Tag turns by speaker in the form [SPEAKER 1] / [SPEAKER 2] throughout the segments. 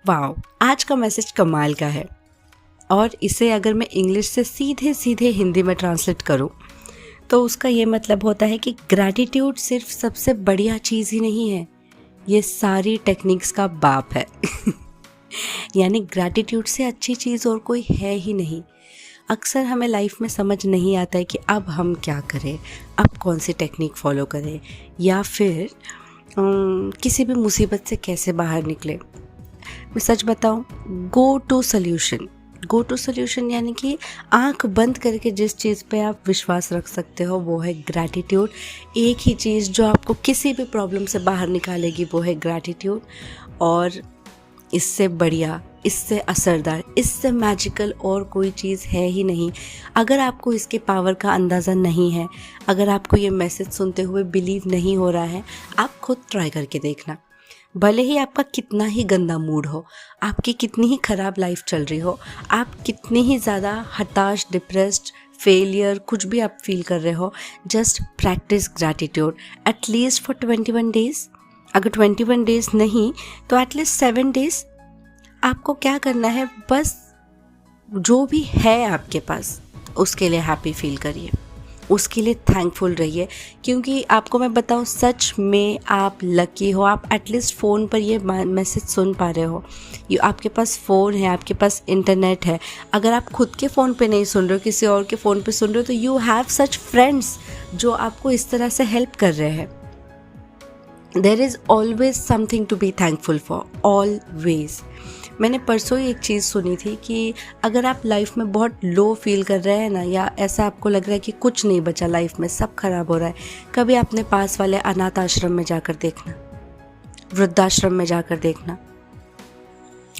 [SPEAKER 1] Wow, आज का message कमाल का है। और इसे अगर मैं इंग्लिश से सीधे सीधे हिंदी में ट्रांसलेट करूं तो उसका ये मतलब होता है कि ग्रैटिट्यूड सिर्फ सबसे बढ़िया चीज़ ही नहीं है, ये सारी टेक्निक्स का बाप है। यानी ग्रैटिट्यूड से अच्छी चीज़ और कोई है ही नहीं। अक्सर हमें लाइफ में समझ नहीं आता है कि अब हम क्या करें, अब कौन सी टेक्निक फॉलो करें, या फिर किसी भी मुसीबत से कैसे बाहर निकले। मैं सच बताऊं, गो टू सोल्यूशन यानी कि आंख बंद करके जिस चीज़ पे आप विश्वास रख सकते हो वो है ग्रैटिट्यूड। एक ही चीज़ जो आपको किसी भी प्रॉब्लम से बाहर निकालेगी वो है ग्रैटिट्यूड। और इससे बढ़िया, इससे असरदार, इससे मैजिकल और कोई चीज़ है ही नहीं। अगर आपको इसके पावर का अंदाज़ा नहीं है, अगर आपको ये मैसेज सुनते हुए बिलीव नहीं हो रहा है, आप खुद ट्राई करके देखना। भले ही आपका कितना ही गंदा मूड हो, आपकी कितनी ही ख़राब लाइफ चल रही हो, आप कितनी ही ज़्यादा हताश, डिप्रेस्ड, फेलियर कुछ भी आप फील कर रहे हो, just practice gratitude at least for 21 days. अगर 21 डेज़ नहीं तो एटलीस्ट 7 डेज़। आपको क्या करना है, बस जो भी है आपके पास उसके लिए हैप्पी फील करिए, उसके लिए थैंकफुल रहिए। क्योंकि आपको मैं बताऊं, सच में आप लकी हो। आप एटलीस्ट फ़ोन पर ये मैसेज सुन पा रहे हो, ये आपके पास फ़ोन है, आपके पास इंटरनेट है। अगर आप खुद के फ़ोन पे नहीं सुन रहे हो, किसी और के फ़ोन पे सुन रहे हो, तो यू हैव सच फ्रेंड्स जो आपको इस तरह से हेल्प कर रहे हैं। There is always something to be thankful for, always. मैंने परसों ही एक चीज़ सुनी थी कि अगर आप लाइफ में बहुत लो फील कर रहे हैं ना, या ऐसा आपको लग रहा है कि कुछ नहीं बचा लाइफ में, सब खराब हो रहा है, कभी अपने पास वाले अनाथ आश्रम में जाकर देखना, वृद्धाश्रम में जाकर देखना,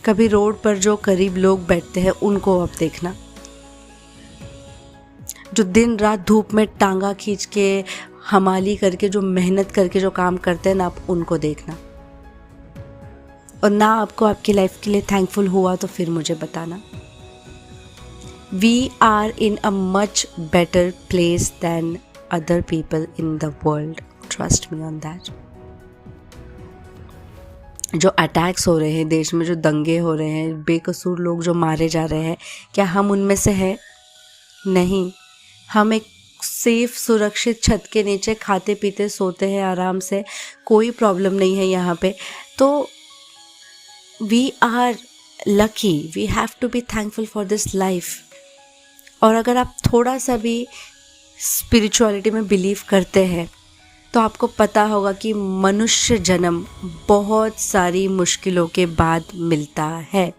[SPEAKER 1] कभी रोड पर जो करीब लोग बैठते हैं उनको आप देखना, जो दिन रात धूप में टांगा खींच के, हमाली करके, जो मेहनत करके जो काम करते हैं ना, आप उनको देखना। और ना आपको आपकी लाइफ के लिए थैंकफुल हुआ तो फिर मुझे बताना। We are in a much better place than other people in the world, trust me on that. जो अटैक्स हो रहे हैं देश में, जो दंगे हो रहे हैं, बेकसूर लोग जो मारे जा रहे हैं, क्या हम उनमें से हैं? नहीं। हम एक सेफ सुरक्षित छत के नीचे खाते पीते सोते हैं आराम से, कोई प्रॉब्लम नहीं है यहाँ पे। तो we are lucky, we have to be thankful for this life। और अगर आप थोड़ा सा भी स्पिरिचुअलिटी में बिलीव करते हैं तो आपको पता होगा कि मनुष्य जन्म बहुत सारी मुश्किलों के बाद मिलता है,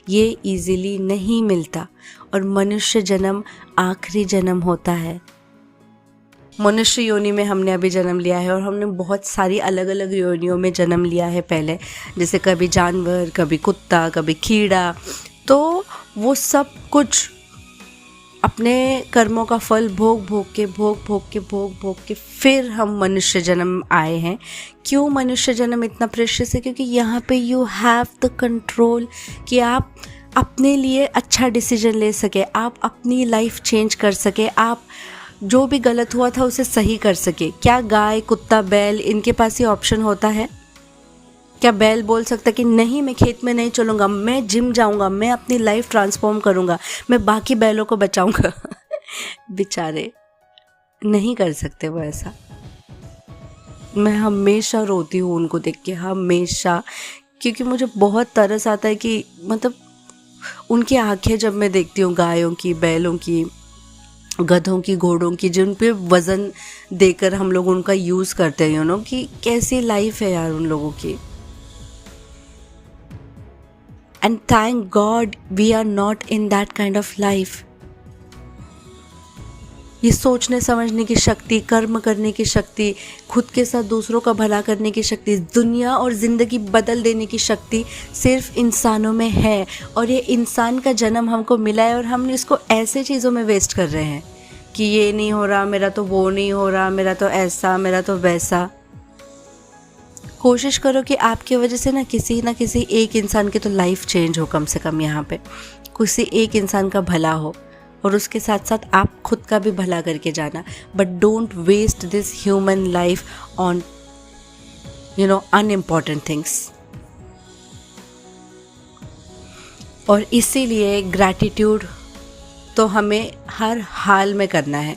[SPEAKER 1] ये इजीली नहीं मिलता। और मनुष्य जन्म आखिरी जन्म होता है। मनुष्य योनि में हमने अभी जन्म लिया है, और हमने बहुत सारी अलग अलग योनियों में जन्म लिया है पहले, जैसे कभी जानवर, कभी कुत्ता, कभी कीड़ा। तो वो सब कुछ अपने कर्मों का फल भोग भोग के फिर हम मनुष्य जन्म आए हैं। क्यों मनुष्य जन्म इतना प्रेशियस है? क्योंकि यहाँ पे यू हैव द कंट्रोल कि आप अपने लिए अच्छा डिसीजन ले सके, आप अपनी लाइफ चेंज कर सके, आप जो भी गलत हुआ था उसे सही कर सके। क्या गाय, कुत्ता, बैल, इनके पास ये ऑप्शन होता है? क्या बैल बोल सकता कि नहीं, मैं खेत में नहीं चलूँगा, मैं जिम जाऊँगा, मैं अपनी लाइफ ट्रांसफॉर्म करूँगा, मैं बाकी बैलों को बचाऊँगा? बेचारे नहीं कर सकते वो ऐसा। मैं हमेशा रोती हूँ उनको देख के, हमेशा, क्योंकि मुझे बहुत तरस आता है कि मतलब उनकी आंखें जब मैं देखती हूँ, गायों की, बैलों की, गधों की, घोड़ों की, जिन पे वज़न देकर हम लोग उनका यूज़ करते हैं, कि कैसी लाइफ है यार उन लोगों की। And thank God we are not in that kind of life. ये सोचने समझने की शक्ति, कर्म करने की शक्ति, खुद के साथ दूसरों का भला करने की शक्ति, दुनिया और ज़िंदगी बदल देने की शक्ति सिर्फ इंसानों में है। और ये इंसान का जन्म हमको मिला है और हम इसको ऐसे चीज़ों में वेस्ट कर रहे हैं कि ये नहीं हो रहा, मेरा तो वो नहीं हो रहा, मेरा तो ऐसा, मेरा तो वैसा। कोशिश करो कि आपकी वजह से ना किसी एक इंसान की तो लाइफ चेंज हो, कम से कम यहाँ पे किसी एक इंसान का भला हो, और उसके साथ साथ आप खुद का भी भला करके जाना। But don't waste this human life on unimportant things. और इसीलिए ग्रैटिट्यूड तो हमें हर हाल में करना है।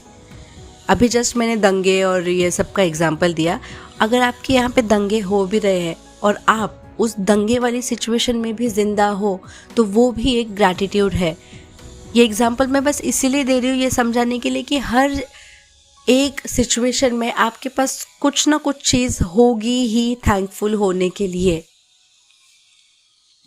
[SPEAKER 1] अभी जस्ट मैंने दंगे और ये सब का एग्जाम्पल दिया। अगर आपके यहाँ पे दंगे हो भी रहे हैं और आप उस दंगे वाली सिचुएशन में भी ज़िंदा हो, तो वो भी एक ग्रैटिट्यूड है। ये एग्जाम्पल मैं बस इसीलिए दे रही हूँ, ये समझाने के लिए कि हर एक सिचुएशन में आपके पास कुछ ना कुछ चीज़ होगी ही थैंकफुल होने के लिए।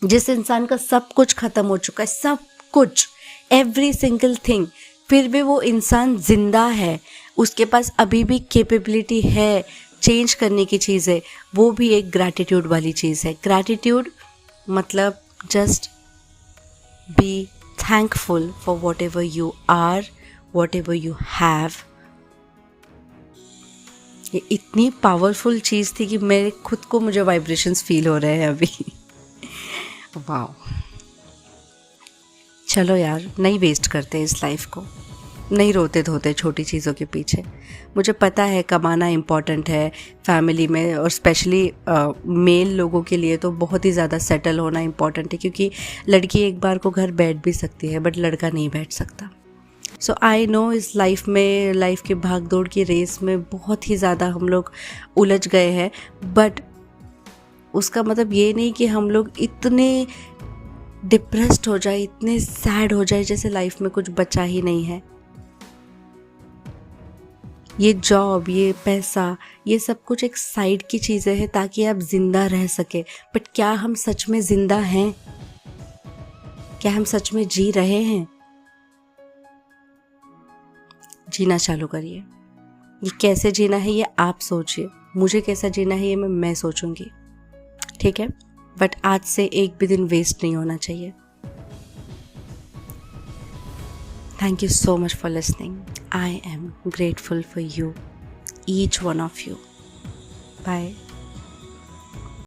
[SPEAKER 1] जिस इंसान का सब कुछ ख़त्म हो चुका है, सब कुछ, एवरी सिंगल थिंग, फिर भी वो इंसान जिंदा है, उसके पास अभी भी कैपेबिलिटी है चेंज करने की चीज़ें, वो भी एक ग्रैटिट्यूड वाली चीज़ है। ग्रैटिट्यूड मतलब just be thankful for whatever you are, whatever you have. ये इतनी पावरफुल चीज़ थी कि मेरे खुद को मुझे वाइब्रेशंस फील हो रहे हैं अभी। वाओ, चलो यार, नहीं वेस्ट करते इस लाइफ को, नहीं रोते धोते छोटी चीज़ों के पीछे। मुझे पता है कमाना इम्पॉर्टेंट है फैमिली में, और स्पेशली मेल लोगों के लिए तो बहुत ही ज़्यादा सेटल होना इम्पॉर्टेंट है, क्योंकि लड़की एक बार को घर बैठ भी सकती है बट लड़का नहीं बैठ सकता। सो आई नो इस लाइफ में, लाइफ की भाग दौड़ की रेस में बहुत ही ज़्यादा हम लोग उलझ गए हैं, बट उसका मतलब ये नहीं कि हम लोग इतने डिप्रेस्ड हो जाए, इतने सैड हो जाए जैसे लाइफ में कुछ बचा ही नहीं है। ये जॉब, ये पैसा, ये सब कुछ एक साइड की चीज़ें हैं ताकि आप जिंदा रह सके। बट क्या हम सच में जिंदा हैं? क्या हम सच में जी रहे हैं? जीना चालू करिए। ये कैसे जीना है ये आप सोचिए, मुझे कैसा जीना है ये मैं सोचूंगी, ठीक है? बट आज से एक भी दिन वेस्ट नहीं होना चाहिए। Thank you so much for listening. I am grateful for you, each one of you. Bye.